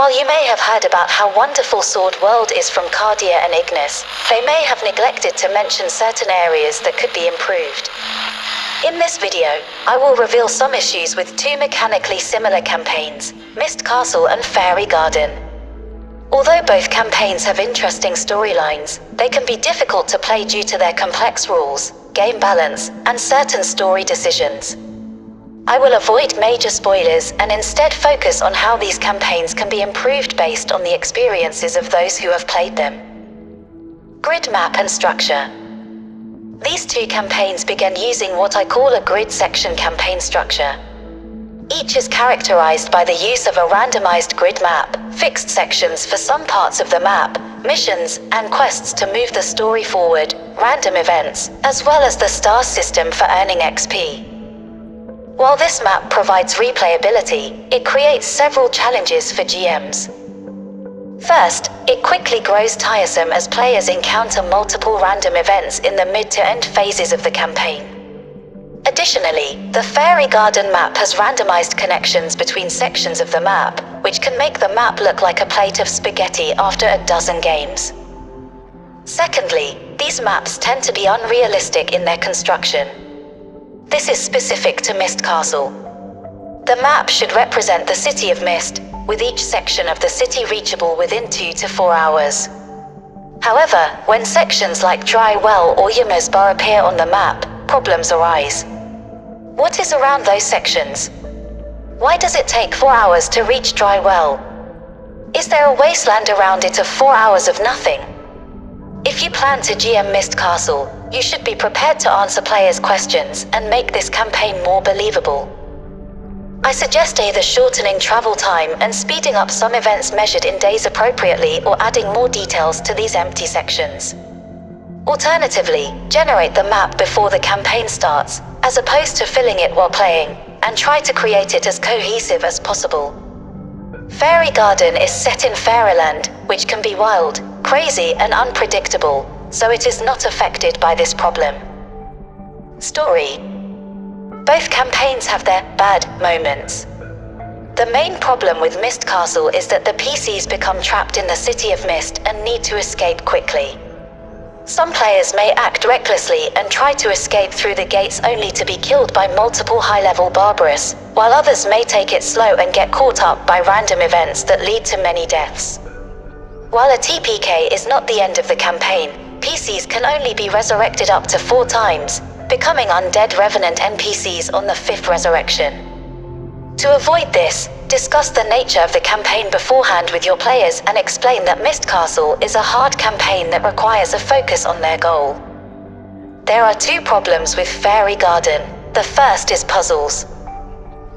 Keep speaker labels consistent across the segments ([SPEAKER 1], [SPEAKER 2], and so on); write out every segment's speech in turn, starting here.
[SPEAKER 1] While you may have heard about how wonderful Sword World is from Cardia and Ignis, they may have neglected to mention certain areas that could be improved. In this video, I will reveal some issues with two mechanically similar campaigns, Mist Castle and Fairy Garden. Although both campaigns have interesting storylines, they can be difficult to play due to their complex rules, game balance, and certain story decisions. I will avoid major spoilers and instead focus on how these campaigns can be improved based on the experiences of those who have played them. Grid map and structure. These two campaigns began using what I call a grid section campaign structure. Each is characterized by the use of a randomized grid map, fixed sections for some parts of the map, missions, and quests to move the story forward, random events, as well as the star system for earning XP. While this map provides replayability, it creates several challenges for GMs. First, it quickly grows tiresome as players encounter multiple random events in the mid to end phases of the campaign. Additionally, the Fairy Garden map has randomized connections between sections of the map, which can make the map look like a plate of spaghetti after a dozen games. Secondly, these maps tend to be unrealistic in their construction. This is specific to Mist Castle. The map should represent the City of Mist, with each section of the city reachable within 2 to 4 hours. However, when sections like Dry Well or Yama's Bar appear on the map, problems arise. What is around those sections? Why does it take 4 hours to reach Dry Well? Is there a wasteland around it of 4 hours of nothing? If you plan to GM Mist Castle, you should be prepared to answer players' questions and make this campaign more believable. I suggest either shortening travel time and speeding up some events measured in days appropriately, or adding more details to these empty sections. Alternatively, generate the map before the campaign starts, as opposed to filling it while playing, and try to create it as cohesive as possible. Fairy Garden is set in Fairyland, which can be wild, crazy, and unpredictable, so it is not affected by this problem. Story. Both campaigns have their bad moments. The main problem with Mist Castle is that the PCs become trapped in the City of Mist and need to escape quickly. Some players may act recklessly and try to escape through the gates only to be killed by multiple high-level Barbarous, while others may take it slow and get caught up by random events that lead to many deaths. While a TPK is not the end of the campaign, PCs can only be resurrected up to 4 times, becoming undead Revenant NPCs on the 5th resurrection. To avoid this, discuss the nature of the campaign beforehand with your players and explain that Mist Castle is a hard campaign that requires a focus on their goal. There are 2 problems with Fairy Garden. The first is puzzles.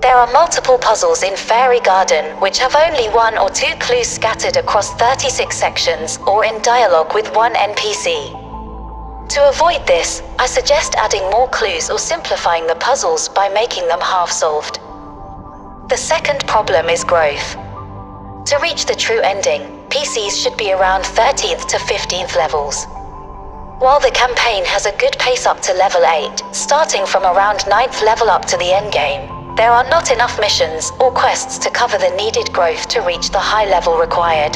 [SPEAKER 1] There are multiple puzzles in Fairy Garden which have only 1 or 2 clues scattered across 36 sections or in dialogue with 1 NPC. To avoid this, I suggest adding more clues or simplifying the puzzles by making them half-solved. The second problem is growth. To reach the true ending, PCs should be around 13th to 15th levels. While the campaign has a good pace up to level 8, starting from around 9th level up to the endgame, there are not enough missions or quests to cover the needed growth to reach the high level required.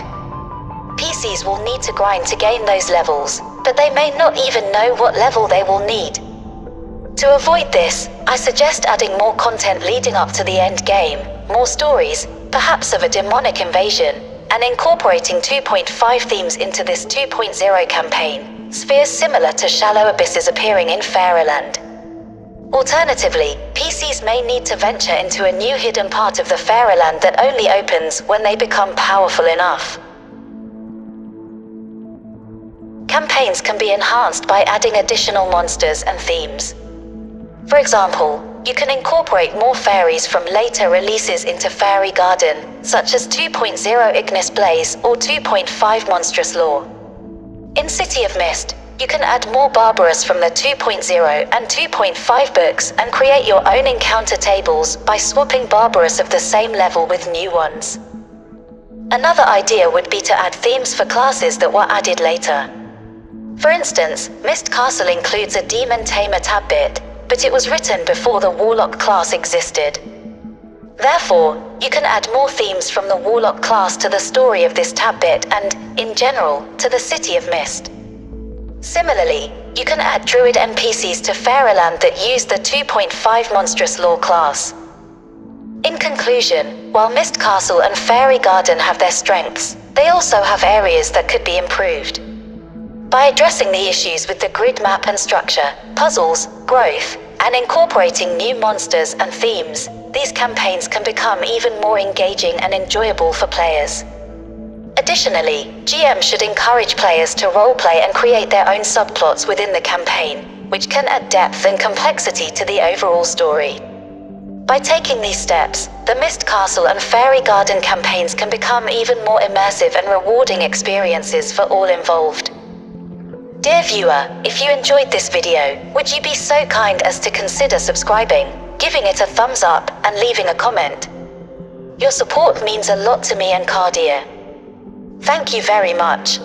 [SPEAKER 1] PCs will need to grind to gain those levels, but they may not even know what level they will need. To avoid this, I suggest adding more content leading up to the end game, more stories, perhaps of a demonic invasion, and incorporating 2.5 themes into this 2.0 campaign, spheres similar to shallow abysses appearing in Fairyland. Alternatively, PCs may need to venture into a new hidden part of the Fairyland that only opens when they become powerful enough. Campaigns can be enhanced by adding additional monsters and themes. For example, you can incorporate more fairies from later releases into Fairy Garden, such as 2.0 Ignis Blaze or 2.5 Monstrous Law. In City of Mist, you can add more Barbarous from the 2.0 and 2.5 books and create your own encounter tables by swapping Barbarous of the same level with new ones. Another idea would be to add themes for classes that were added later. For instance, Mist Castle includes a Demon Tamer tab bit, but it was written before the Warlock class existed. Therefore, you can add more themes from the Warlock class to the story of this tab bit and, in general, to the City of Mist. Similarly, you can add Druid NPCs to Fairyland that use the 2.5 Monstrous Lore class. In conclusion, while Mist Castle and Fairy Garden have their strengths, they also have areas that could be improved. By addressing the issues with the grid map and structure, puzzles, growth, and incorporating new monsters and themes, these campaigns can become even more engaging and enjoyable for players. Additionally, GM should encourage players to roleplay and create their own subplots within the campaign, which can add depth and complexity to the overall story. By taking these steps, the Mist Castle and Fairy Garden campaigns can become even more immersive and rewarding experiences for all involved. Dear viewer, if you enjoyed this video, would you be so kind as to consider subscribing, giving it a thumbs up, and leaving a comment? Your support means a lot to me and Cardia. Thank you very much.